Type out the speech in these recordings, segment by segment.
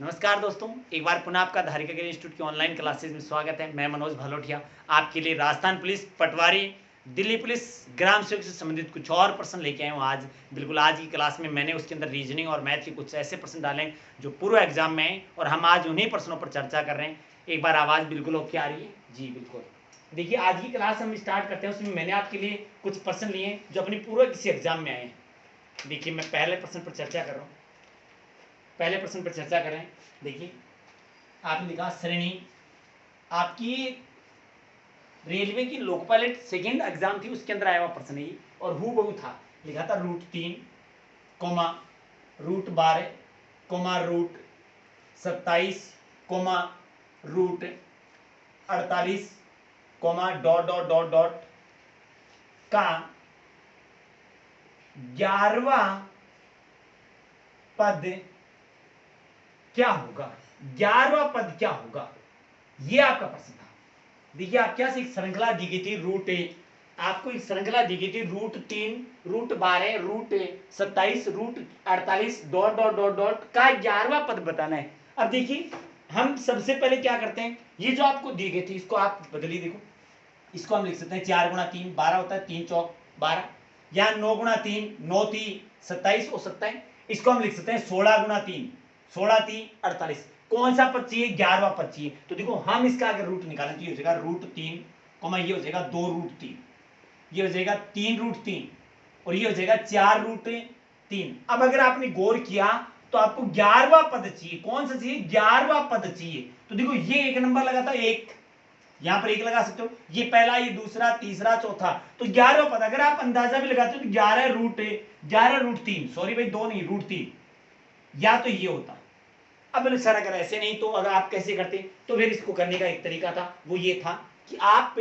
नमस्कार दोस्तों, एक बार पुनः आपका धारिका गिरी इंस्टीट्यूट की ऑनलाइन क्लासेस में स्वागत है। मैं मनोज भालोठिया आपके लिए राजस्थान पुलिस, पटवारी, दिल्ली पुलिस, ग्राम सेवक से संबंधित कुछ और प्रश्न लेके आया हूँ आज। बिल्कुल आज की क्लास में मैंने उसके अंदर रीजनिंग और मैथ के कुछ ऐसे प्रश्न डाले हैं जो पूर्व एग्जाम में हैं और हम आज उन्हीं प्रश्नों पर चर्चा कर रहे हैं। एक बार आवाज़ बिल्कुल ओके आ रही है? जी बिल्कुल। देखिए आज की क्लास हम स्टार्ट करते हैं, उसमें मैंने आपके लिए कुछ प्रश्न लिए हैं जो अपनी पूर्व किसी एग्जाम में आए हैं। देखिए मैं पहले प्रश्न पर चर्चा कर रहा हूँ। पहले प्रश्न पर चर्चा करें। देखिए आपने लिखा श्रेणी, आपकी रेलवे की लोको पायलट सेकेंड एग्जाम थी उसके अंदर आया हुआ प्रश्न है और हु बहु था। लिखा था √3, √12, √27, √48, डॉट डॉट डॉट डॉट का 11वां पद क्या होगा। 11वां पद क्या होगा, यह आपका प्रश्न था। देखिए आप क्या एक श्रृंखला दी गई थी √1, आपको एक श्रृंखला दी गई थी √3, √12, √27, √48 डॉट डॉट डॉट डॉट का 11वां पद बताना है। अब देखिए हम सबसे पहले क्या करते हैं, ये जो आपको दी गई थी इसको आप बदलिए। देखो इसको हम लिख सकते हैं 4 गुणा 3 12 होता है, 3 चौक 12, या 9 गुणा 3 9 3 27 हो सकता है। इसको हम लिख सकते हैं 16 गुणा 3 16 3 48। कौन सा पद चाहिए? 11वां पद चाहिए। तो देखो हम इसका अगर रूट निकालें तो ये हो जाएगा √3, ये हो जाएगा 2√3, ये हो जाएगा 3√3 और ये हो जाएगा 4√3। अब अगर आपने गौर किया तो आपको 11वां पद चाहिए। कौन सा चाहिए? 11वां पद चाहिए। तो देखो ये एक नंबर लगा था, एक यहां पर एक लगा सकते हो, ये पहला, ये दूसरा, तीसरा, चौथा, तो 11वां पद अगर आप अंदाजा भी लगाते हो तो 11√3, सॉरी भाई 2 नहीं √3, या तो ये होता। अब सर अगर ऐसे नहीं तो अगर आप कैसे करते, तो फिर इसको करने का एक तरीका था, वो ये था कि आप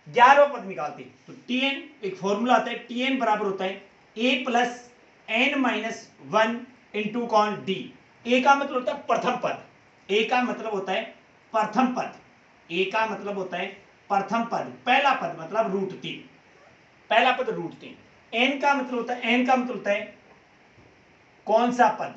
11वां पद निकालते। तो Tn एक फॉर्मूला आता है, Tn बराबर होता है a plus n minus 1 into कौन d। a का मतलब होता है प्रथम पद, a का मतलब होता है प्रथम पद, a का मतलब होता है प्रथम पद, पहला पद मतलब √3, पहला पद √3। n का मतलब होता है, n का मतलब होता है कौन सा पद,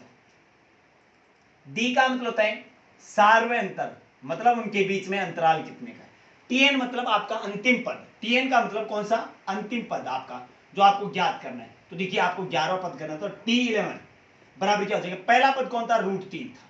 d का मतलब होता है सार्वंतर, मतलब उनके बीच में अंतराल कितने का है। Tn मतलब आपका अंतिम पद, Tn का मतलब कौन सा? अंतिम पद आपका जो आपको ज्ञात करना है। तो देखिए आपको 11वां पद करना है, तो T11 बराबर क्या हो जाएगा, पहला पद कौन था? √3 था,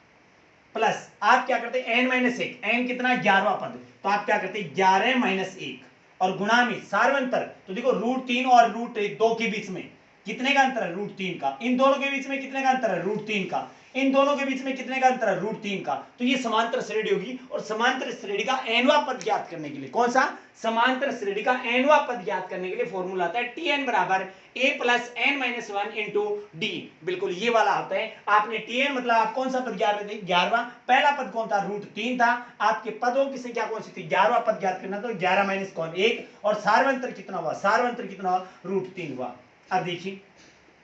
प्लस आप क्या करते हैं n-1, n कितना? 11वां पद, तो आप क्या करते हैं 11-1 और गुणा में सार्वंतर। तो देखो √3 और √2 के बीच में कितने का अंतर है? √3 का। इन दोनों के बीच में कितने का अंतर है? √3 का। इन दोनों के बीच में कितने का अंतर है? √3 का। तो ये समांतर श्रेणी होगी और समांतर श्रेणी का nवां पद ज्ञात करने के लिए, कौन सा? समांतर श्रेणी का nवां पद ज्ञात करने के लिए फॉर्मूला आता है Tn बराबर a plus n-1 into D. बिल्कुल ये वाला होता है। आपने Tn मतलब आप कौन सा पद ज्ञात करते? 11वां। पहला पद कौन था? √3 था। आपके पदों की संख्या कौन सी थी? 11वां पद ज्ञात करना, तो 11 माइनस 1 और सार्वंतर कितना हुआ? सार्वंतर कितना हुआ? √3 हुआ। अब देखिए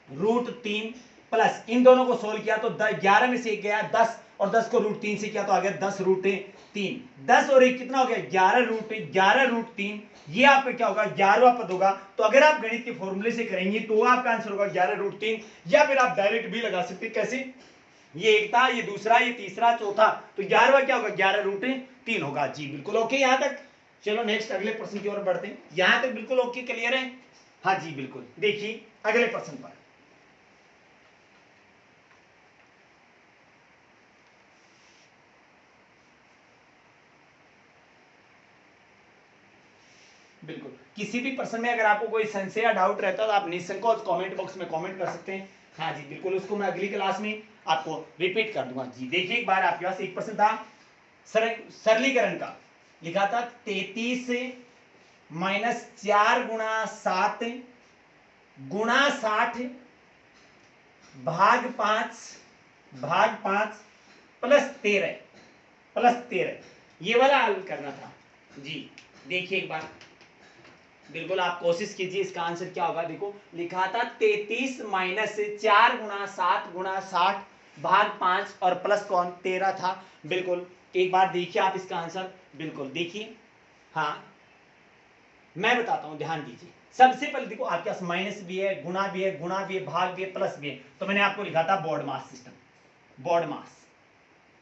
√3 प्लस इन दोनों को सोल्व किया तो 11 में से 1 गया 10 और 10 को √3 से किया तो आ गया 10√3। 10 और 1 कितना हो गया? 11√3। ये आपका क्या होगा? 11वां पद होगा। तो अगर आप गणित के फॉर्मूले से करेंगे तो आपका आंसर होगा 11√3, या फिर आप डायरेक्ट भी लगा सकते। कैसे? ये एक था, ये दूसरा, ये तीसरा, चौथा, तो 11वां क्या होगा? 11√3 होगा। जी बिल्कुल ओके यहां तक। चलो नेक्स्ट अगले प्रश्न की ओर बढ़ते हैं। यहां तक बिल्कुल ओके, क्लियर है? हाँ जी बिल्कुल। देखिए अगले प्रश्न पर, बिल्कुल किसी भी प्रश्न में अगर आपको कोई संशय या डाउट रहता है तो आप निसंकोच कमेंट बॉक्स में कमेंट कर सकते हैं। हाँ जी बिल्कुल, उसको मैं अगली क्लास में आपको रिपीट कर दूंगा। जी देखिए एक बार आपके पास एक प्रश्न था सरलीकरण का। लिखा था 33 माइनस 4 गुणा 7 गुणा 60 भाग 5 प्लस 13 ये वाला हल करना था। जी देखिए एक बार बिल्कुल आप कोशिश कीजिए, इसका आंसर क्या होगा। देखो लिखा था 33 माइनस 4 गुणा 7 गुणा 60 भाग 5 और प्लस कौन 13 था। बिल्कुल एक बार देखिए आप इसका आंसर, बिल्कुल देखिए। हाँ मैं बताता हूं, ध्यान दीजिए। सबसे पहले देखो आपके पास माइनस भी है, गुणा भी है, भाग भी है, प्लस भी है। तो मैंने आपको लिखा था बोर्ड मास सिस्टम। बॉड मास,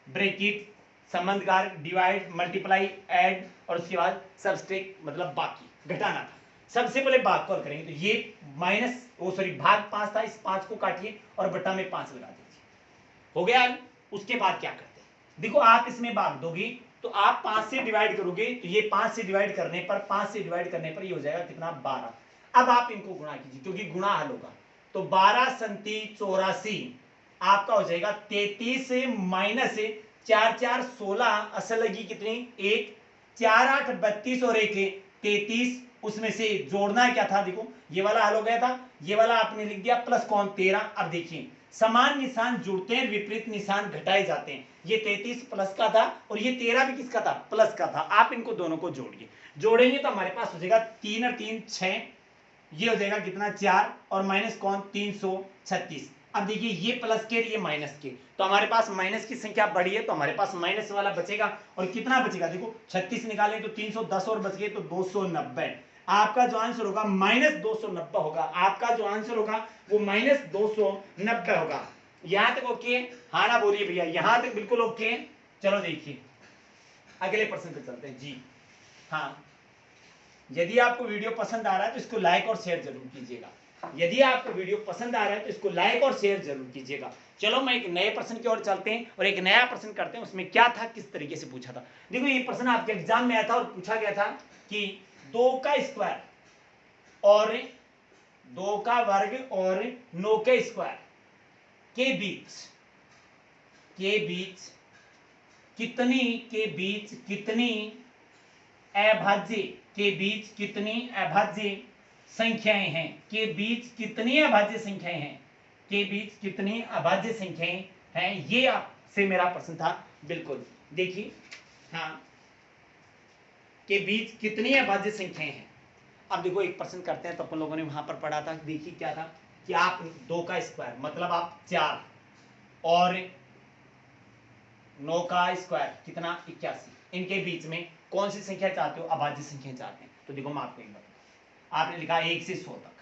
ब्रैकेट, संबंधकार, डिवाइड, मल्टीप्लाई, ऐड और उसके बाद सबट्रैक्ट मतलब बाकी घटाना था। सबसे पहले भाग कॉल करेंगे तो ये माइनस भाग 5 था, इस 5 को काटिए और बटा में 5 लगा दीजिए, हो गया। उसके बाद क्या करते हैं, देखो आप इसमें भाग दोगे तो आप 5 से डिवाइड करोगे तो ये 5 से डिवाइड करने पर ये हो जाएगा कितना 12। अब आप इनको गुणा कीजिए क्योंकि गुणा हल होगा, तो 12 संति 84 आपका हो जाएगा 33 से माइनस 4 4 16 असल लगी कितनी 1 4 8 32 और 1 33, उसमें से जोड़ना क्या था, देखो ये वाला हल हो गया था, ये वाला आपने लिख दिया प्लस कौन 13। अब देखिए समान निशान जुड़ते हैं, विपरीत निशान घटाए जाते हैं। ये 33 प्लस का था और ये 13 भी किसका था, प्लस का था। आप इनको दोनों को जोड़िए, जोड़ेंगे तो हमारे पास हो जाएगा 3 और 3 6, ये हो जाएगा कितना 4 और माइनस कौन 336। अब देखिए ये प्लस के ये माइनस के, तो हमारे पास माइनस की संख्या बढ़ी है तो हमारे पास माइनस वाला बचेगा। और कितना बचेगा, देखो 36 निकालें तो 310 और बच गए तो 290। आपका जो आंसर होगा माइनस 290 होगा, आपका जो आंसर होगा वो माइनस 290 होगा। यहां तक ओके, हाँ ना बोलिए भैया, यहां तक बिल्कुल ओके। चलो देखिए अगले प्रश्न पे चलते हैं जी। हाँ, यदि आपको वीडियो पसंद आ रहा है तो इसको लाइक और शेयर जरूर कीजिएगा, यदि आपको वीडियो पसंद आ रहा है तो इसको लाइक और शेयर जरूर कीजिएगा। चलो मैं एक नए प्रश्न की ओर चलते हैं और एक नया प्रश्न करते हैं, उसमें क्या था, किस तरीके से पूछा था। देखो ये प्रश्न आपके एग्जाम में आया था और पूछा गया था कि 2 का स्क्वायर और 2 का वर्ग और 9 के स्क्वायर के बीच कितनी अभाज्य संख्याएं हैं, के बीच कितनी अभाज्य संख्याएं हैं, ये आपसे मेरा प्रश्न था। बिल्कुल देखिए, हाँ, के बीच कितनी अभाज्य संख्याएं हैं। अब देखो एक प्रश्न करते हैं तो अपन लोगों ने वहां पर पढ़ा था, देखिए क्या था कि आप 2 का स्क्वायर मतलब आप 4 और 9 का स्क्वायर कितना 81, इनके बीच में कौन सी संख्या चाहते हो, अभाज्य संख्या चाहते हैं। तो देखो मैं आपको एक बताता हूं, आपने लिखा 1 से 100 तक,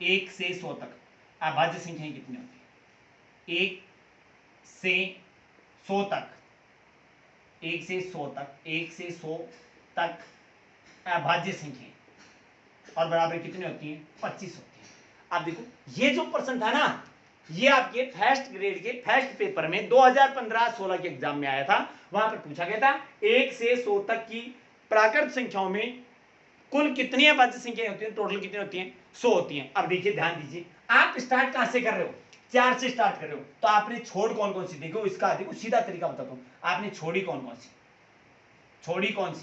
1 से 100 तक अभाज्य संख्याएं कितनी होती है, 1 से 100 तक, 1 से 100 तक, 1 से 100 तक अभाज्य संख्याएं और बराबर कितनी होती हैं, 25 होती हैं। अब देखो ये जो प्रश्न था ना, ये आपके फर्स्ट ग्रेड के फर्स्ट पेपर में 2015-16 के एग्जाम में आया था। वहां पर पूछा गया था 1 से 100 तक की प्राकृत संख्याओं में कुल कितनी अभाज्य संख्याएं होती हैं, टोटल कितनी होती हैं, 100 होती हैं। अब देखिए ध्यान दीजिए, आप स्टार्ट कहां से कर रहे हो, 4 से स्टार्ट कर रहे हो, तो आपने छोड़ कौन कौन सी, देखो इसका देखो सीधा तरीका बताता हूं, आपने छोड़ी कौन कौन सी,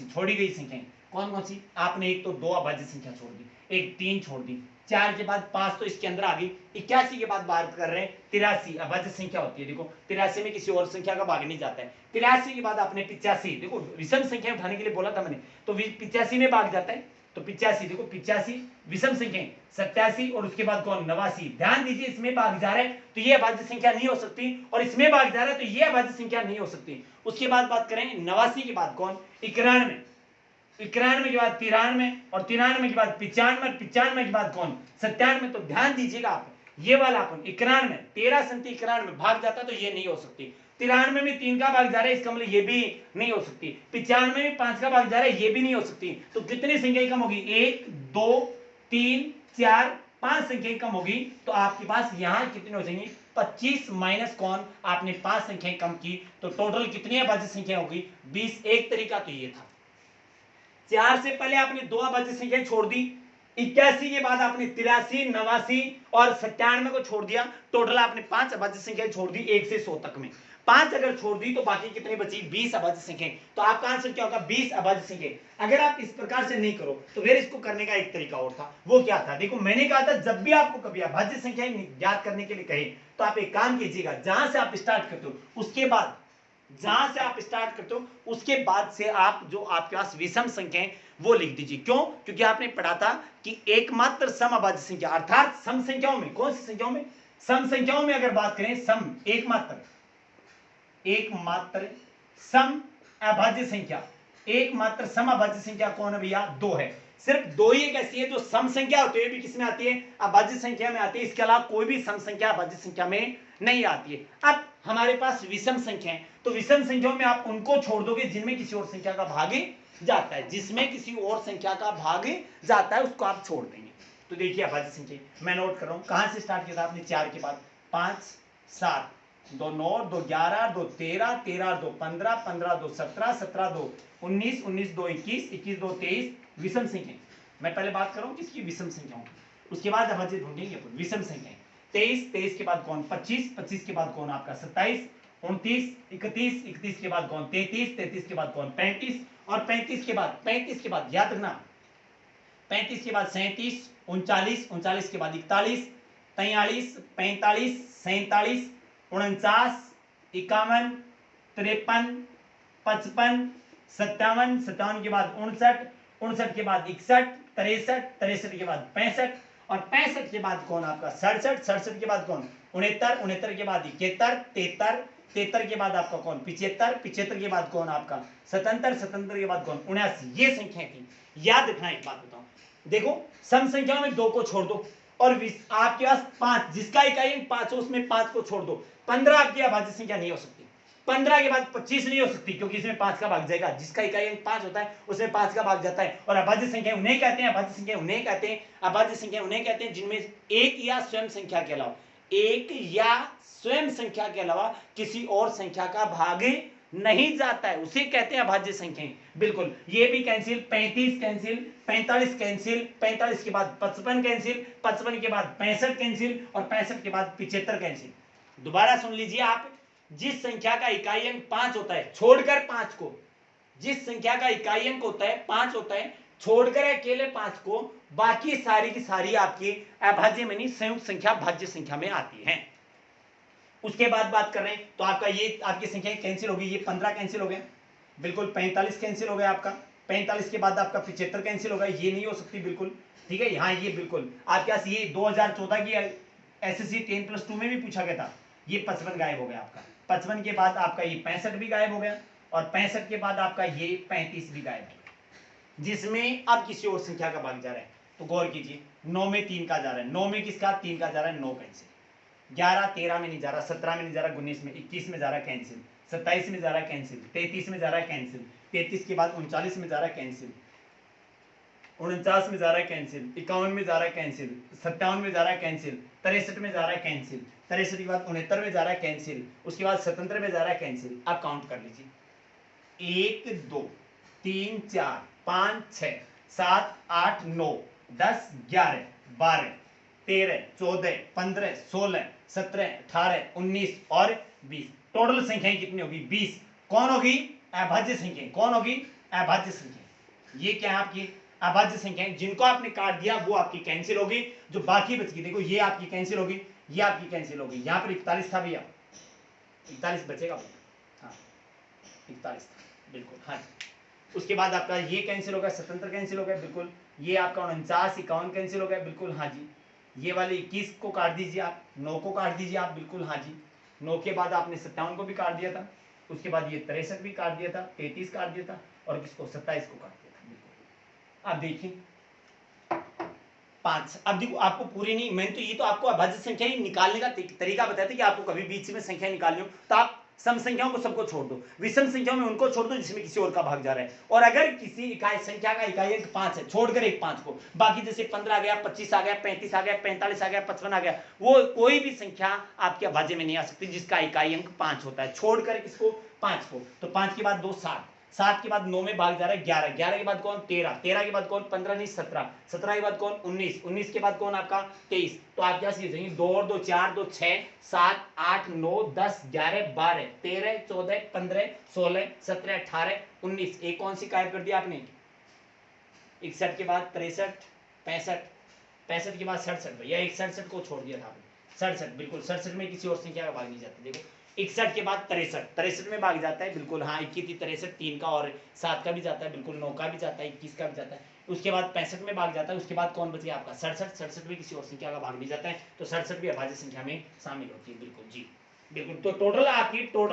छोड़ी गई संख्याएं कौन कौन सी, आपने एक तो 2 अभाज्य संख्या छोड़ दी, एक 3 छोड़ दी, 4 के बाद 5 तो इसके अंदर आ गई, 81 के बाद बात कर रहे हैं 83 अभाज्य संख्या होती है। देखो 83 में किसी और संख्या का भाग नहीं जाता है, 83 के बाद आपने 85, देखो विषम संख्या उठाने के लिए बोला था मैंने, तो 85 में भाग जाता है, तो 85 देखो 85 विषम संख्या 87 और उसके बाद कौन 89। ध्यान दीजिए इसमें भाग जा रहा है तो ये अभाज्य संख्या नहीं हो सकती, और इसमें भाग जा रहा है तो ये अभाज्य संख्या नहीं हो सकती। उसके बाद बात करें 89 के बाद कौन 91, 91 के बाद 93 और 93 के बाद 95, 95 के बाद कौन 97। तो ध्यान दीजिएगा आप, ये वाला अपन 91 13 संति 91 भाग जाता तो ये नहीं हो सकती, 93 में 3 का भाग जा रहा है इसका मतलब ये भी नहीं हो सकती, 95 में 5 का भाग जा रहा है ये भी नहीं हो सकती। तो कितनी संख्याएं कम होगी, 1 2 3 4 5 संख्याएं कम होगी। तो आपके पास यहां कितनी हो जाएंगी 25 माइनस कौन, आपने 5 संख्याएं कम की तो टोटल कितनी अभाज्य संख्या होगी 20। एक तरीका तो ये था, 4 से पहले आपने 2 अभाज्य संख्याएं छोड़ दी, 81 के बाद आपने 83 89 और 97 को छोड़ दिया, टोटल आपने 5 अभाज्य संख्याएं छोड़ दी 1 से 100 तक में, 5 अगर छोड़ दी तो बाकी कितनी बची 20 अभाज्य संख्याएं। तो आपका आंसर क्या होगा 20 अभाज्य संख्याएं। अगर आप इस प्रकार से नहीं करो तो फिर इसको करने का एक तरीका और था, वो क्या था, देखो मैंने कहा था जब भी आपको कभी अभाज्य संख्याएं ज्ञात करने के लिए कहे तो आप एक काम कीजिएगा, जहां से आप स्टार्ट करते हो उसके बाद जहां से आप स्टार्ट करते हो उसके बाद से आप जो आपके पास विषम संख्याएं वो लिख दीजिए। क्यों, क्योंकि आपने पढ़ा था कि एकमात्र सम अभाज्य संख्या अर्थात सम संख्याओं में, कौन सी संख्याओं में, सम संख्याओं में अगर बात करें, सम एकमात्र सम अभाज्य संख्या, एकमात्र सम अभाज्य संख्या कौन है भैया 2 है। सिर्फ 2 ही एक ऐसी है जो सम संख्या होती है, भी किसमें आती है अभाज्य संख्या में आती है, इसके अलावा कोई भी सम संख्या अभाज्य संख्या में नहीं आती है। अब हमारे पास विषम संख्या है, तो विषम संख्याओं में आप उनको छोड़ दोगे जिनमें किसी और संख्या का भाग जाता है, जिसमें किसी और संख्या का भाग जाता है उसको आप छोड़ देंगे। तो देखिए अभाज्य संख्या मैं नोट कर रहा हूं, कहां से स्टार्ट किया था आपने, 4 के बाद 5 7 2 9 2 11 2 13 13 2 15 15 2 17 17 2 19 19 2 21 21 2 23 विषम संख्या। मैं पहले बात कर रहा हूं किसकी, विषम संख्याओं की, उसके बाद अभाज्य ढूंढेंगे अपन। विषम संख्या 23 23 के बाद कौन 25 25 के बाद कौन आपका 27 29 31 31 के बाद कौन 33 33 के बाद कौन 35 और 35 के बाद याद रखना 35 के बाद 37 39 39 के बाद 41 43 45 47 49 51 53 55 57 57 के बाद 59 59 के बाद 61 63 63 के बाद 65 और 65 के बाद कौन आपका 67 67 के बाद कौन 69 69 के बाद 71 73 73 के बाद आपका कौन 75 75 के बाद कौन आपका 77 77 के बाद कौन 79। ये संख्या थी। याद रखना एक बात बताऊं, देखो सम संख्याओं में 2 को छोड़ दो और आपके पास 5 जिसका इकाई अंक 5 हो उसमें 5 को छोड़ दो, 15 आपकी अभाज्य संख्या नहीं हो सकती। 15 के बाद 25 नहीं हो सकती क्योंकि इसमें 5 का भाग जाएगा, जिसका इकाई अंक 5 होता है उसमें 5 का भाग जाता है। और अभाज्य संख्या उन्हें कहते हैं, अभाज्य संख्या उन्हें कहते हैं, अभाज्य संख्या उन्हें कहते हैं जिनमें एक या स्वयं संख्या के अलावा, एक या स्वयं संख्या के अलावा किसी और संख्या का भाग नहीं जाता है, उसे कहते हैं अभाज्य संख्याएं। बिल्कुल, ये भी कैंसिल, 35 कैंसिल, 45 कैंसिल, 45 के बाद 55 कैंसिल, 55 के बाद 65 कैंसिल और 65 के बाद 75 कैंसिल। दोबारा सुन लीजिए आप, जिस संख्या का इकाई अंक 5 होता है छोड़कर 5 को, जिस संख्या का इकाई अंक होता है 5 होता है छोड़कर अकेले 5 को, बाकी सारी की सारी आपकी अभाज्य में संयुक्त संख्या भाज्य संख्या में आती है। उसके बाद बात कर रहे हैं तो आपका ये आपकी संख्या कैंसिल होगी, ये 15 कैंसिल हो गया, बिल्कुल 45 कैंसिल हो गया आपका, 45 के बाद आपका 75 कैंसिल होगा, ये नहीं हो सकती बिल्कुल, ठीक है। यहाँ ये बिल्कुल आपके पास ये 2014 की एसएससी 10+2 में भी पूछा गया था, ये 55 गायब हो गया आपका, 55 के बाद आपका ये 65 भी गायब हो गया और 65 के बाद आपका ये 35 भी गायब हो गया, जिसमें अब किसी और संख्या का भाग जा रहा है। तो गौर कीजिए, 9 में 3 का जा रहा है, 9 में किसका 3 का जा रहा है, 9 कैंसिल, 11 13 में नहीं जा रहा, 17 में नहीं जा रहा, 19 में, 21 में जा रहा कैंसिल, 27 में जा रहा कैंसिल, 33 में जा रहा कैंसिल, 33 के बाद 39 में जा रहा कैंसिल, 49 में जा रहा कैंसिल, 51 में जा रहा कैंसिल, 57 में जा रहा कैंसिल, 63 में जा रहा कैंसिल, 63 के बाद 69 में जा रहा कैंसिल, उसके बाद 77 में जा रहा कैंसिल। आप काउंट कर लीजिए, 1 2 3 4 5 6 7 8 9 10 11 12 13 14 15 16 17 18 19 और 20, टोटल संख्याएं कितनी होगी 20। कौन होगी, अभाज्य संख्याएं। कौन होगी, अभाज्य संख्याएं। ये क्या है आपकी अभाज्य संख्याएं, जिनको आपने काट दिया वो आपकी कैंसिल होगी, जो बाकी बच गई देखो ये आपकी कैंसिल होगी, ये आपकी कैंसिल होगी। यहाँ पर 41 था भैया, 41 बचेगा, हाँ 41 था बिल्कुल, हाँ। उसके बाद आपका ये कैंसिल हो गया, 77 कैंसिल हो गया बिल्कुल, ये आपका 49 51 कैंसिल हो गया बिल्कुल, हाँ जी। ये वाले 21 को काट दीजिए आप, 9 को काट दीजिए आप बिल्कुल, हाँ जी। 9 के बाद आपने 57 को भी काट दिया था, उसके बाद ये 63 भी काट दिया था, 33 काट दिया था और किसको 27 को काट दिया था बिल्कुल। आप देखिए 5, अब देखो आपको पूरी नहीं, मैंने तो ये तो आपको अभाज्य संख्या ही निकालने का तरीका बताया था कि आपको कभी बीच में संख्या निकालनी हो तो आप सम संख्याओं को सबको छोड़ दो, विषम संख्याओं में उनको छोड़ दो जिसमें किसी और का भाग जा रहा है। और अगर किसी इकाई संख्या का इकाई अंक 5 है, छोड़कर एक 5 को, बाकी जैसे 15 आ गया, 25 आ गया, 35 आ गया, 45 आ गया, 55 आ गया, वो कोई भी संख्या आपके अभाज्य में नहीं आ सकती जिसका इकाई अंक 5 होता है, छोड़कर किसको 5 को। तो 5 के बाद 2 7, 7 के बाद 9 में भाग जा रहा है 11, 11 के बाद कौन 13, 13 के बाद कौन 15 नहीं 17, 17 के बाद कौन 19, 19 के बाद कौन आपका 23। तो आप क्या सीख जाएंगे, 2 और 2 4, 2 6 7 8 9 10 11 12 13 14 15 16 17 18 19, एक कौन सी गायब कर दिया आपने, 61 के बाद 63 65, 65 के बाद 67, भैया 67 को छोड़ दिया था आपने, 67 बिल्कुल, 67 में किसी और संख्या का भाग नहीं जाता। देखो 61 के बाद 63, 63 में भाग जाता है बिल्कुल, हाँ 21 63, 3 का और 7 का भी जाता है बिल्कुल, 9 का भी जाता है, 21 का भी जाता है। उसके बाद 65 में भाग जाता है, उसके बाद कौन बच गया आपका 67, 67 में किसी और संख्या का भाग नहीं जाता है, तो 67 भी अभाज्य संख्या में शामिल होती है बिल्कुल जी बिल्कुल। तो टोटल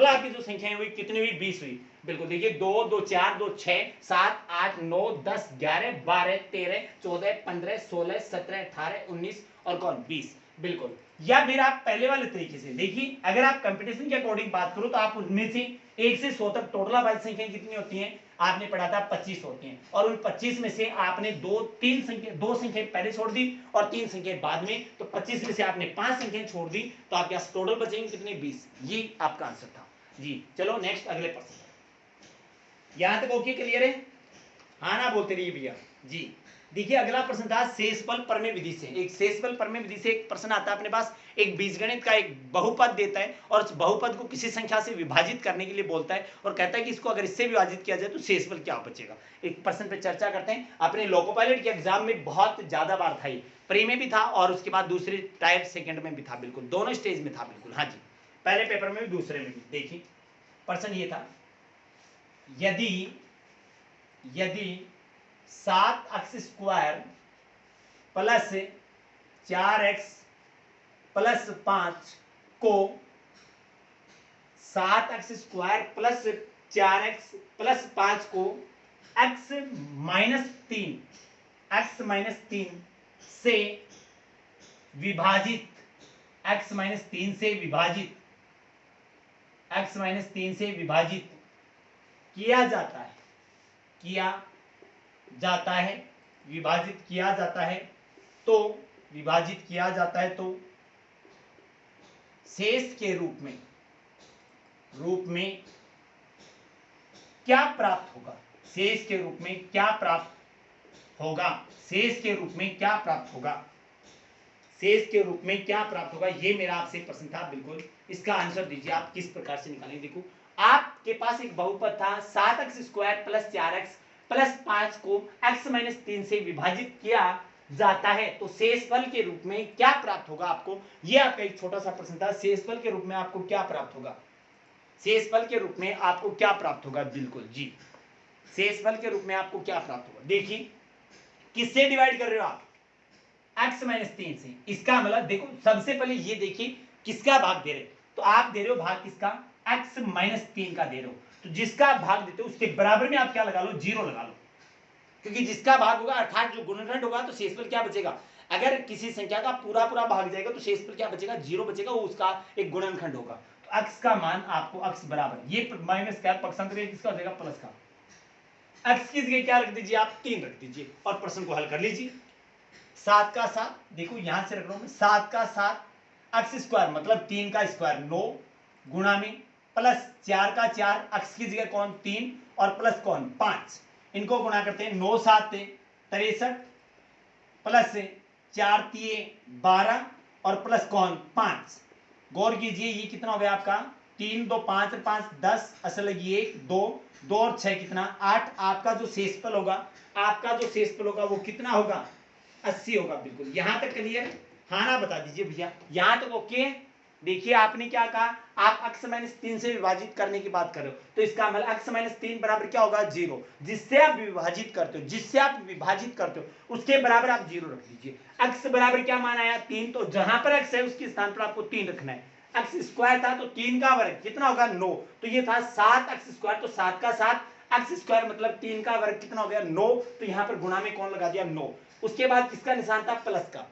आपकी जो संख्याएं हुई कितनी हुई 20 हुई बिल्कुल। देखिए 2 2 4 2 6 7 8 9 10 11 12 13 14 15 16 17 18 19 और कौन 20, बिल्कुल, या फिर आप पहले वाले तरीके से देखिए, अगर आप कंपटीशन के अकॉर्डिंग बात करो तो आप उनमें से 1 से 100 तक टोटल आबादी संख्या कितनी होती हैं, आपने पढ़ा था 25 होती हैं, और उन 25 में से आपने दो संख्या पहले छोड़ दी और 3 संख्या बाद में, तो 25 में से आपने 5 संख्याएं छोड़ दी, तो आपके पास टोटल बचेंगे कितने, 20। ये आपका आंसर था जी। चलो नेक्स्ट, अगले प्रश्न। यहां तक ओके, क्लियर है? हाँ ना बोलते रहिए भैया जी। देखिए अगला प्रश्न था शेषफल प्रमेय विधि से। एक शेषफल प्रमेय विधि से एक प्रश्न आता है अपने पास, एक बीजगणित का एक बहुपद देता है और उस बहुपद को किसी संख्या से विभाजित करने के लिए बोलता है और कहता है कि इसको अगर इससे विभाजित किया जाए तो शेषफल क्या बचेगा। एक प्रश्न पे चर्चा करते हैं। अपने लोको पायलट के एग्जाम में बहुत ज्यादा बार था, प्री में भी था और उसके बाद दूसरे टाइप सेकंड में भी था, बिल्कुल दोनों स्टेज में था, बिल्कुल हाँ जी, पहले पेपर में भी दूसरे में भी। देखिए प्रश्न ये था, यदि 7x² प्लस 4x प्लस 5 को 7x² प्लस 4x प्लस 5 को x माइनस 3 से विभाजित x माइनस 3 से विभाजित किया जाता है तो शेष के रूप में क्या प्राप्त होगा। शेष के रूप में क्या प्राप्त होगा, ये मेरा आपसे प्रश्न था। बिल्कुल इसका आंसर दीजिए आप किस प्रकार से निकालेंगे। देखो आपके पास एक बहुपद था 7x² प्लस 4x प्लस 5 को x माइनस 3 से विभाजित किया जाता है तो शेषफल के रूप में क्या प्राप्त होगा आपको। यह आपका एक छोटा सा प्रश्न था, शेषफल के रूप में आपको क्या प्राप्त होगा, बिल्कुल जी, शेषफल के रूप में आपको क्या प्राप्त होगा। देखिए किससे डिवाइड कर रहे हो आप, x माइनस 3 से। इसका मतलब देखो सबसे पहले ये देखिए किसका भाग दे रहे, तो आप दे रहे हो भाग किसका, x माइनस 3 का दे रहे हो, तो जिसका भाग देते हो उसके बराबर में आप क्या लगा लो, 0 लगा लो, क्योंकि जिसका भाग होगा अर्थात जो गुणनखंड होगा तो शेषफल क्या बचेगा। अगर किसी संख्या का पूरा भाग जाएगा तो शेषफल क्या बचेगा, 0 बचेगा, वो उसका एक गुणनखंड होगा। तो x का मान आपको x बराबर, ये माइनस क्या पक्षांतर किसका हो जाएगा, प्लस का, x की जगह क्या रख दीजिए आप, 3 रख दीजिए और प्रश्न को हल कर लीजिए। 7 का 7, देखो यहां से रख रहा हूं मैं, 7 का 7 x² मतलब 3 का स्क्वायर 9 गुणा में प्लस 4 का 4 x की जगह कौन 3 और प्लस कौन 5, इनको गुणा करते हैं 9 7 63 प्लस 4 3 12 और प्लस कौन 5। गौर कीजिए ये कितना हो गया आपका, 3 2 5 5 10 असल ये 2 2 और 6 कितना 8। आपका जो शेषफल होगा वो कितना होगा, 80 होगा। बिल्कुल यहां तक क्लियर, हाँ ना बता दीजिए भैया, यहां तक ओके। देखिए आपने क्या कहा, आप x माइनस 3 से विभाजित करने की बात कर रहे हो, तो इसका मतलब x माइनस 3 बराबर क्या होगा, 0। जिससे आप विभाजित करते हो उसके बराबर आप 0 रख लीजिए। x बराबर क्या मान आया, 3, तो जहां पर x है उसके स्थान पर आपको 3 रखना है। x² था तो 3 का वर्ग कितना होगा 9, तो ये था 7x², तो 7 का 7 x² मतलब 3 का वर्ग कितना हो गया 9, तो यहां पर गुणा में कौन लगा दिया 9। उसके बाद किसका निशान था, प्लस का,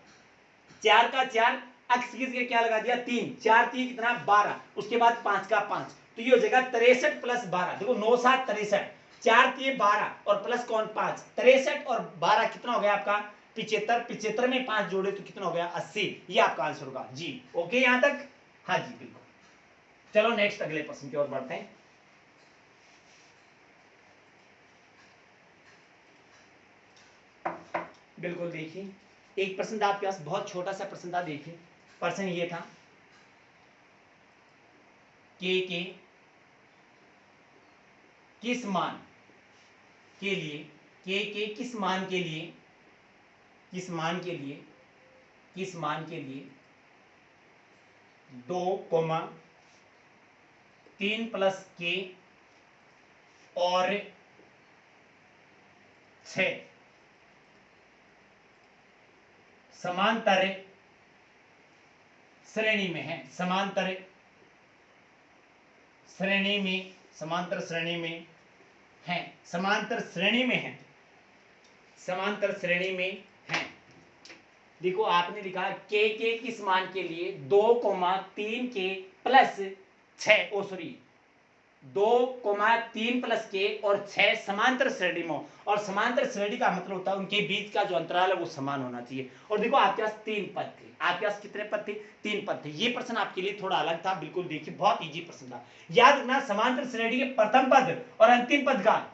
4 का 4 x की जगह क्या लगा दिया 3, 4 3 कितना 12, उसके बाद 5 का 5, तो ये हो जाएगा 63 प्लस 12। देखो 9 7 63, 4 3 12 और प्लस कौन 5, 63 और 12 कितना हो गया आपका 75, 75 में 5 जोड़े तो कितना हो गया 80। ये आपका आंसर होगा जी। ओके यहां तक, हाँ जी बिल्कुल। चलो नेक्स्ट अगले प्रश्न की ओर बढ़ते हैं। बिल्कुल देखिए एक प्रश्न था आपके पास, बहुत छोटा सा प्रश्न था। देखिए प्रश्न ये था, के किस मान के लिए 2, 3 प्लस k और 6 समांतर श्रेणी में है, समांतर श्रेणी में है। देखो आपने लिखा के किस मान के लिए 2,3 के प्लस 6 ओ सॉरी 2,3 प्लस के और 6 समांतर श्रेणी में, और समांतर श्रेणी का मतलब होता है उनके बीच का जो अंतराल है वो समान होना चाहिए। और देखो आपके पास 3 पद थे, आपके पास कितने पद थे? 3 पद थे। ये प्रश्न आपके लिए थोड़ा अलग था, बिल्कुल देखिए बहुत इजी प्रश्न था। याद रखना समांतर श्रेणी के प्रथम पद और अंतिम पद का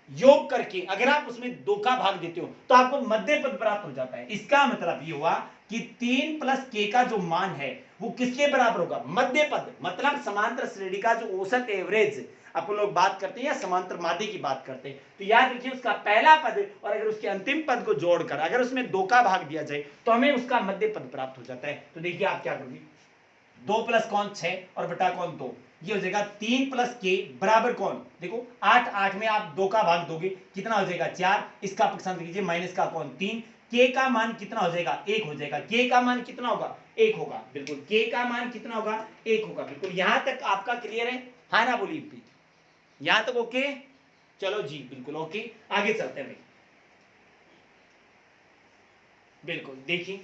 योग करके अगर आप उसमें 2 का भाग देते हो तो आपको मध्य पद प्राप्त हो जाता है। इसका मतलब ये हुआ कि 3 प्लस के का जो मान है वो किसके बराबर होगा? मध्य पद, मतलब समांतर श्रेणी का जो औसत एवरेज अपन लोग बात करते हैं या समांतर माध्य की बात करते हैं, तो याद रखिए उसका पहला पद और अगर उसके अंतिम पद को जोड़कर अगर उसमें 2 का भाग दिया जाए तो हमें उसका मध्य पद प्राप्त हो जाता है। तो देखिए आप क्या करोगे, 2 प्लस कौन 6 और बटा कौन 2, ये हो जाएगा 3 प्लस के बराबर कौन, देखो 8, 8 में आप 2 का भाग दोगे कितना हो जाएगा 4, इसका पक्षांतर कीजिए माइनस का कौन 3, के का मान कितना हो जाएगा 1 हो जाएगा, के का मान कितना होगा 1 होगा, बिल्कुल के का मान कितना होगा 1 होगा। बिल्कुल यहां तक आपका क्लियर है? हाँ ना बोलिए, यहां तक ओके? चलो जी बिल्कुल ओके, आगे चलते हैं भाई। बिल्कुल देखिए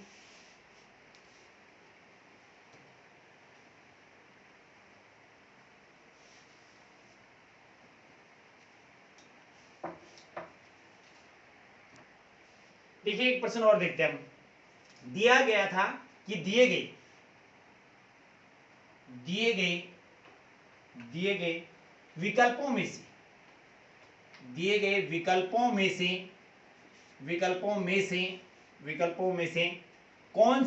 देखिए एक प्रश्न और देखते हैं हम। दिया गया था कि दिए गए विकल्पों में से दिए गए विकल्पों में से कौन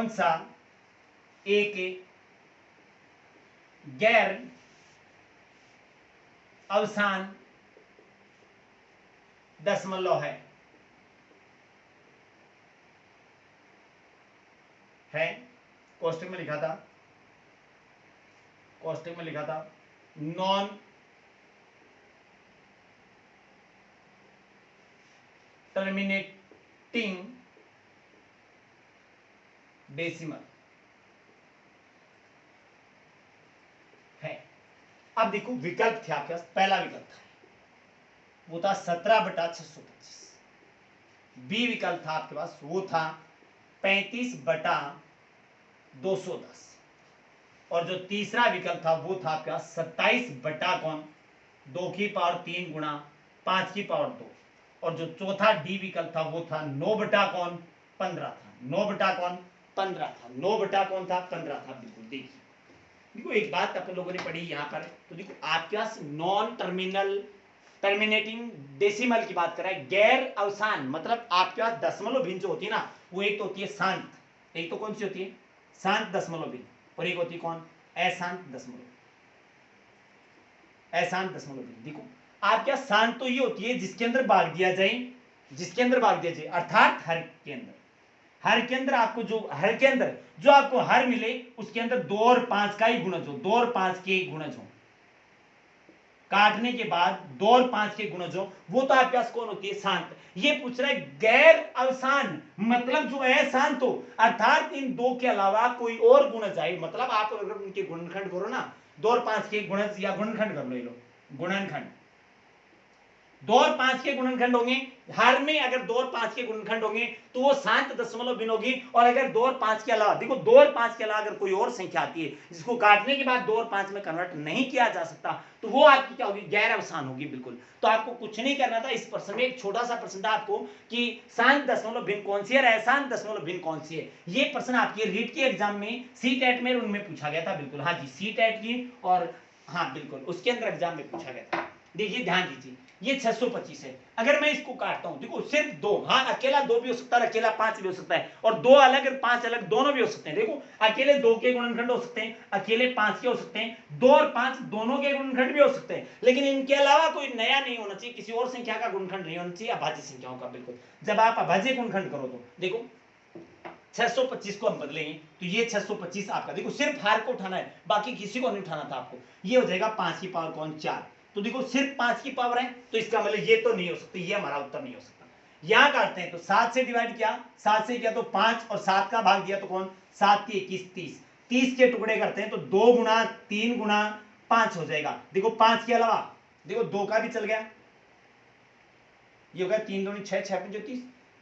सा एक गैर अवसान दशमलव है कोष्टक में लिखा था नॉन टर्मिनेटिंग डेसिमल है। अब देखो विकल्प थे आपके पास, पहला विकल्प था वो था 17/625, बी विकल्प था आपके पास वो था 35/210, और जो तीसरा विकल्प था वो था आपके पास 27/2 की पावर 3 गुणा 5 की पावर 2, और जो चौथा डी विकल्प था वो था 9/15 था, 9/15 था, 9/15 था। बिल्कुल देखिए देखो एक बात अपन लोगों ने पढ़ी यहां पर, तो देखो आपके पास नॉन टर्मिनेटिंग डेसिमल की बात कर रहा है, गैर अवसान, मतलब आपके पास दशमलव भिन्न जो होती है ना वो एक तो होती है शांत, एक तो कौन सी होती है शांत दशमलव भिन्न, और एक होती है कौन अशांत दशमलव भिन्न। देखो आपके पास शांत तो ये होती है जिसके अंदर भाग दिया जाए, अर्थात हर के अंदर आपको जो आपको हर मिले उसके अंदर 2 और 5 का ही गुणज हो, 2 और 5 के गुणज हो, काटने के बाद 2 और 5 के गुणज हो, वो तो आपके पास कौन होती है शांत। ये पूछ रहा है गैर अवसान, मतलब जो है शांत हो, अर्थात इन 2 के अलावा कोई और गुणज आए, मतलब आप अगर उनके गुणनखंड करो ना 2 और 5 के गुणज या गुणनखंड कर लो, गुणनखंड 2 और 5 के गुणनखंड होंगे, हर में अगर 2 और 5 के गुणनखंड होंगे तो वो शांत दशमलव भिन्न होगी, और अगर 2 और 5 के अलावा, देखो 2 और 5 के अलावा अगर कोई और संख्या आती है जिसको काटने के बाद 2 और 5 में कन्वर्ट नहीं किया जा सकता तो वो आपकी क्या होगी गैर अवसान होगी। बिल्कुल, तो आपको कुछ नहीं करना था इस प्रश्न में, एक छोटा सा प्रश्न था आपको कि शांत दशमलव भिन्न कौन सी है और अशांत दशमलव भिन्न कौन सी है। ये प्रश्न आपके रीट के एग्जाम में सीटेट में उनमें पूछा गया था। बिल्कुल हाँ जी, सीटेट की, और हाँ बिल्कुल उसके अंदर एग्जाम में पूछा गया था। देखिए ध्यान दीजिए ये 625 है, अगर मैं इसको काटता हूं देखो सिर्फ 2, हाँ अकेला 2 भी हो सकता है, अकेला 5 भी हो सकता है, और 2 अलग और 5 अलग दोनों भी हो सकते हैं। देखो अकेले 2 के गुणनखंड हो सकते हैं, अकेले 5 के हो सकते हैं, 2 और 5 दोनों के गुणनखंड भी हो सकते हैं, लेकिन इनके अलावा कोई नया नहीं होना चाहिए, किसी और संख्या का गुणनखंड नहीं होना चाहिए अभाज्य संख्याओं का। बिल्कुल जब आप अभाज्य गुणनखंड करो तो देखो 625 को हम बदलेंगे तो ये 625 आपका, देखो सिर्फ हार को उठाना है, बाकी किसी को नहीं उठाना था आपको। ये हो जाएगा 5 की पावर कौन 4, तो देखो सिर्फ 5 की पावर है तो इसका मतलब ये तो नहीं हो सकती, ये हमारा उत्तर नहीं हो सकता। यहां काटते हैं तो 7 से डिवाइड किया, 7 से किया तो 5 और 7 का भाग दिया तो कौन 7 की 21 30, 30 के टुकड़े करते हैं तो 2 गुणा 3 गुणा 5 हो जाएगा। देखो 5 के अलावा देखो 2 का भी चल गया, ये हो गया 3 दूनी 6, 6 पंजे 30,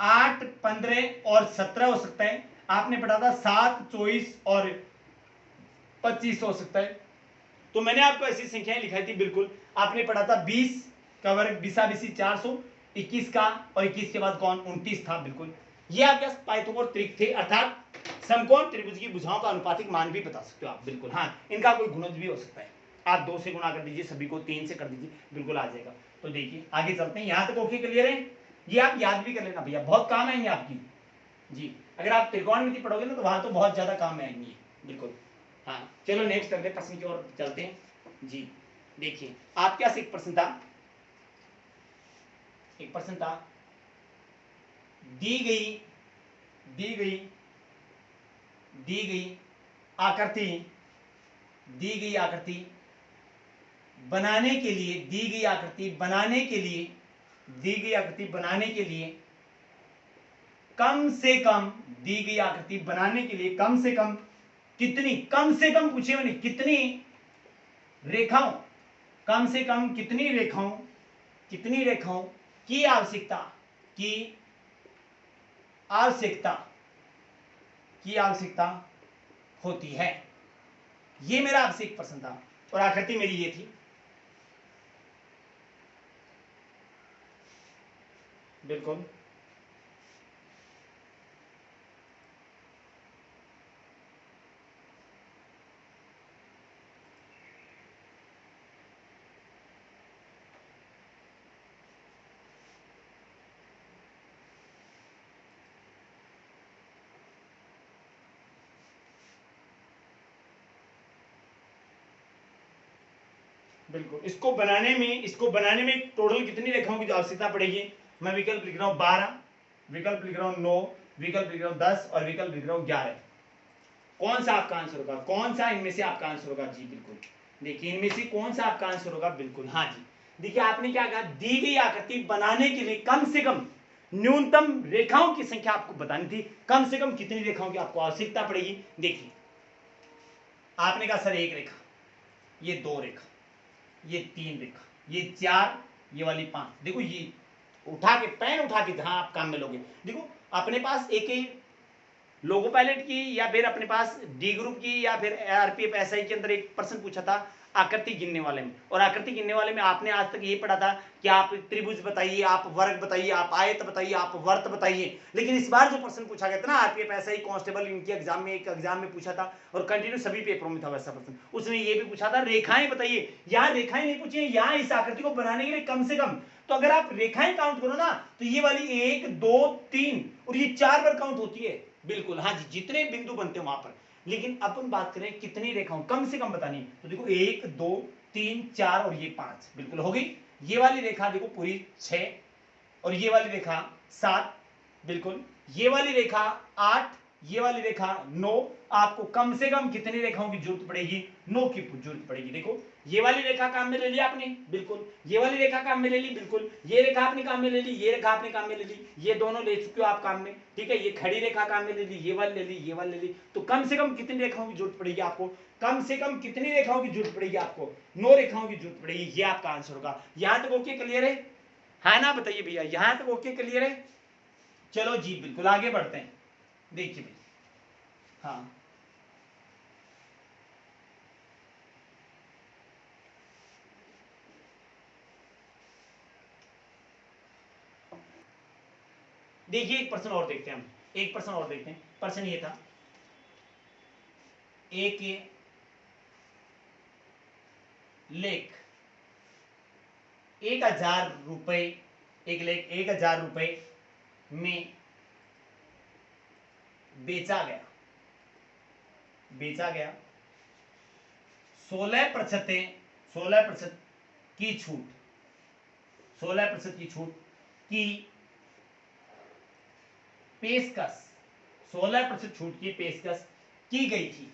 8, 15 और 17 हो सकता है। आपने पढ़ा था 7, 24 और 25 हो सकता है। तो मैंने आपको ऐसी संख्याएं लिखाई थी। बिल्कुल आपने पढ़ा था 20 का वर्ग 20 400, 21 का, और 21 के बाद कौन 29 था। बिल्कुल ये आपके पाइथागोरस त्रिक थे, अर्थात समकोण त्रिभुज की भुजाओं का अनुपातिक मान भी बता सकते हो आप। बिल्कुल हाँ, इनका कोई गुणज भी हो सकता है। आप 2 से गुणा कर दीजिए, सभी को 3 से कर दीजिए, बिल्कुल आ जाएगा। तो देखिए आगे चलते हैं, यहां तक ओके क्लियर है। ये आप याद भी कर लेना भैया, बहुत काम आएंगे आपकी जी। अगर आप त्रिकोणमिति पढ़ोगे ना तो वहां तो बहुत ज्यादा काम में आएंगी। बिल्कुल हाँ, चलो नेक्स्ट अगले प्रश्न की ओर चलते हैं जी। देखिए आपके पास एक प्रश्न था, दी गई दी गई दी गई आकृति दी गई आकृति बनाने के लिए दी गई आकृति बनाने के लिए दी गई आकृति बनाने के लिए कम से कम दी गई आकृति बनाने के लिए कम से कम कितनी, कम से कम पूछे मैंने कितनी रेखाओं, कम से कम कितनी रेखाओं की आवश्यकता होती है। ये मेरा आपसे एक प्रश्न था और आकृति मेरी ये थी। बिल्कुल बिल्कुल इसको बनाने में टोटल कितनी रेखाओं की आवश्यकता पड़ेगी। मैं विकल्प लिख रहा हूं 12, विकल्प लिख रहा हूं 9, विकल्प लिख रहा हूं 10 और विकल्प लिख रहा हूं 11। कौन सा आपका आंसर होगा, कौन सा इनमें से आपका आंसर होगा जी। बिल्कुल देखिए इनमें से कौन सा आपका आंसर होगा। बिल्कुल हाँ जी, देखिए आपने क्या कहा, दी गई आकृति बनाने के लिए कम से कम न्यूनतम रेखाओं की संख्या आपको बतानी थी। कम से कम कितनी रेखाओं की आपको आवश्यकता पड़ेगी। देखिए आपने कहा सर 1 रेखा, ये 2 रेखा, ये 3 रेखा, ये 4, ये वाली 5। देखो ये उठा के पेन उठा के जहां आप काम में लोगे, देखो अपने पास एक लोगो पायलट की या फिर अपने पास डी ग्रुप की या फिर आरपीएफ एसआई के अंदर एक प्रश्न पूछा था आकृति गिनने वाले में, और आकृति गिनने वाले में आपने आज तक ये पढ़ा था कि आप त्रिभुज बताइए, आप वर्ग बताइए, आप आयत बताइए, आप वर्त बताइए। लेकिन इस बार जो प्रश्न पूछा गया था ना आरपीएफ एसआई कांस्टेबल, इनके एग्जाम में एक एग्जाम में पूछा था और कंटिन्यू सभी पेपरों में था वैसा प्रश्न। उसने ये भी पूछा था रेखाएं बताइए। यहाँ रेखाएं नहीं पूछी, यहाँ इस आकृति को बनाने के लिए कम से कम, तो अगर आप रेखाएं काउंट करो ना तो ये वाली 1 2 3 और ये 4 बार काउंट होती है। बिल्कुल हाँ जी, जितने बिंदु बनते हैं वहां पर। लेकिन अपन बात करें कितनी रेखाओं कम से कम बतानी, तो देखो 1 2 3 4 और ये 5। बिल्कुल हो गई। ये वाली रेखा देखो पूरी 6 और ये वाली रेखा 7। बिल्कुल ये वाली रेखा 8, ये वाली रेखा 9। आपको कम से कम कितनी रेखाओं की जरूरत पड़ेगी, 9 की जरूरत पड़ेगी। देखो ये वाली रेखा काम में ले लिया आपने, बिल्कुल ये वाली रेखा काम में ले ली, बिल्कुल ये रेखा आपने काम में ले ली, ये रेखा आपने काम में ले ली, ये दोनों ले चुके हो आप काम में, ठीक है। ये खड़ी रेखा काम में ले ली, ये वाली ले ली, ये वाली ले ली। तो कम से कम कितनी रेखाओं की जरूरत पड़ेगी आपको, कम से कम कितनी रेखाओं की जरूरत पड़ेगी आपको, 9 रेखाओं की जरूरत पड़ेगी। ये आपका आंसर होगा। यहां तक ओके क्लियर है ना, बताइए भैया यहां तक ओके क्लियर है। चलो जी बिल्कुल आगे बढ़ते हैं। देखिए भाई हाँ देखिए एक प्रश्न और देखते हैं हम, एक प्रश्न और देखते हैं। प्रश्न ये था एक लेख 1,000 रुपए, एक लेख 1,000 रुपए में बेचा गया, 16% की छूट, 16% की छूट की पेशकश, 16% छूट की पेशकश की गई थी,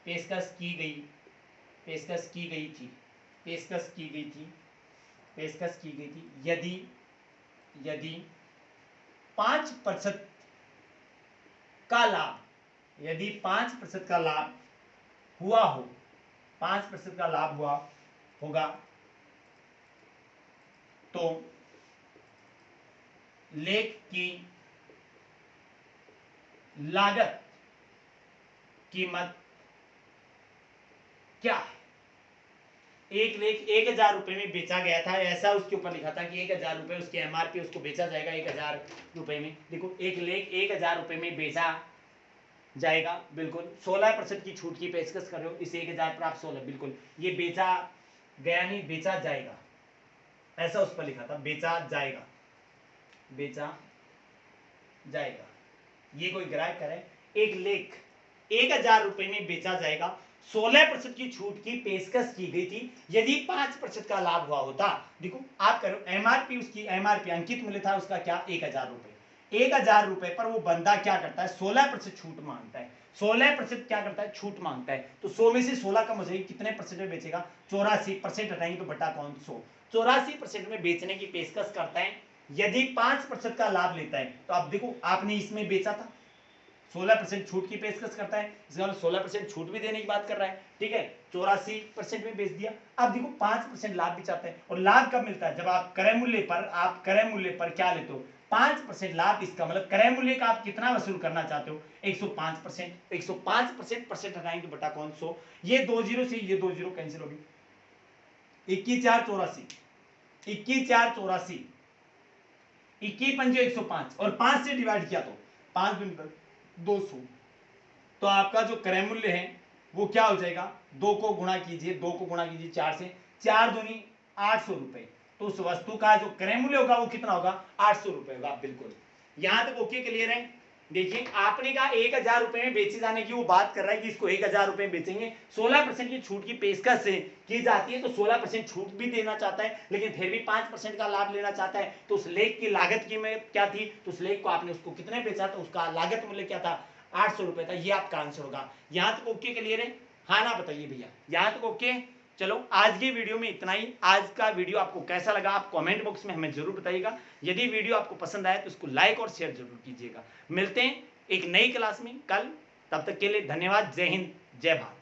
पेशकश की गई, पेशकश की गई थी, पेशकश की गई थी, पेशकश की गई थी। यदि यदि 5% का लाभ, यदि 5% का लाभ हुआ हो, 5% का लाभ हुआ होगा तो लेख की लागत कीमत क्या है। 1,01,000 रुपए में बेचा गया था, ऐसा उसके ऊपर लिखा था कि 1,000 रुपए उसके एमआरपी, उसको बेचा जाएगा 1,000 रुपए में। देखो 1,01,000 रुपए में बेचा जाएगा, बिल्कुल 16% की छूट की पेशकश कर रहे हो, इस 1,000 पर आप 16, बिल्कुल ये बेचा गया नहीं, बेचा जाएगा, ऐसा उस पर लिखा था, बेचा जाएगा, बेचा जाएगा। ये कोई ग्राहक करे 1,01,000 रुपए में बेचा जाएगा, 16% की छूट की पेशकश की गई थी। यदि 5% का लाभ हुआ होता, देखो आप करो एमआरपी, उसकी एमआरपी अंकित मूल्य था उसका क्या 1,000 रुपए, 1,000 रुपए पर वो बंदा क्या करता है 16% छूट मांगता है, 16% क्या करता है छूट मांगता है। तो 100 में से 16 कम हो जाएगी, कितने परसेंट में बेचेगा 84% हटाएंगे तो बटा कौन 100, 84% में बेचने की पेशकश करता है। यदि 5% का लाभ लेता है तो आप देखो आपने इसमें बेचा था, 16% छूट की पेशकश करता है, इसका मतलब 16% छूट भी देने की बात कर रहा है, ठीक है, 84% में बेच दिया। अब देखो 5% लाभ भी चाहता है, और लाभ कब मिलता है जब आप क्रय मूल्य पर क्या लेते हो 5% लाभ। इसका मतलब क्रय मूल्य का आप कितना वसूल करना चाहते हो 105%, 105% परसेंट हटाएंगे तो बटा कौन 100, ये 20 से ये 20 कैंसिल होगी, 21,484, 21,484, 21,5 और 5 से डिवाइड किया तो 5 दिन 200, तो आपका जो क्रय मूल्य है वो क्या हो जाएगा, 2 को गुणा कीजिए 4 से, 4 दूनी 800 रुपए, तो उस वस्तु का जो क्रय मूल्य होगा वो कितना होगा 800 रुपए होगा। बिल्कुल यहां तक ओके, क्लियर है। देखिए आपने कहा 1,000 रुपए में बेचे जाने की वो बात कर रहा है कि इसको 1,000 रुपए में बेचेंगे, 16% की छूट की पेशकश से की जाती है, तो 16% छूट भी देना चाहता है, लेकिन फिर भी 5% का लाभ लेना चाहता है। तो उस लेख की लागत कीमत क्या थी, तो उस लेख को आपने उसको कितने बेचा था, उसका लागत मूल्य क्या था 800 रुपए था, ये आपका आंसर होगा। यहां तक ओके, क्लियर है, हाँ ना बताइए भैया, यहां तक ओके। चलो आज की वीडियो में इतना ही। आज का वीडियो आपको कैसा लगा आप कमेंट बॉक्स में हमें जरूर बताइएगा। यदि वीडियो आपको पसंद आए तो इसको लाइक और शेयर जरूर कीजिएगा। मिलते हैं एक नई क्लास में कल, तब तक के लिए धन्यवाद। जय हिंद, जय भारत।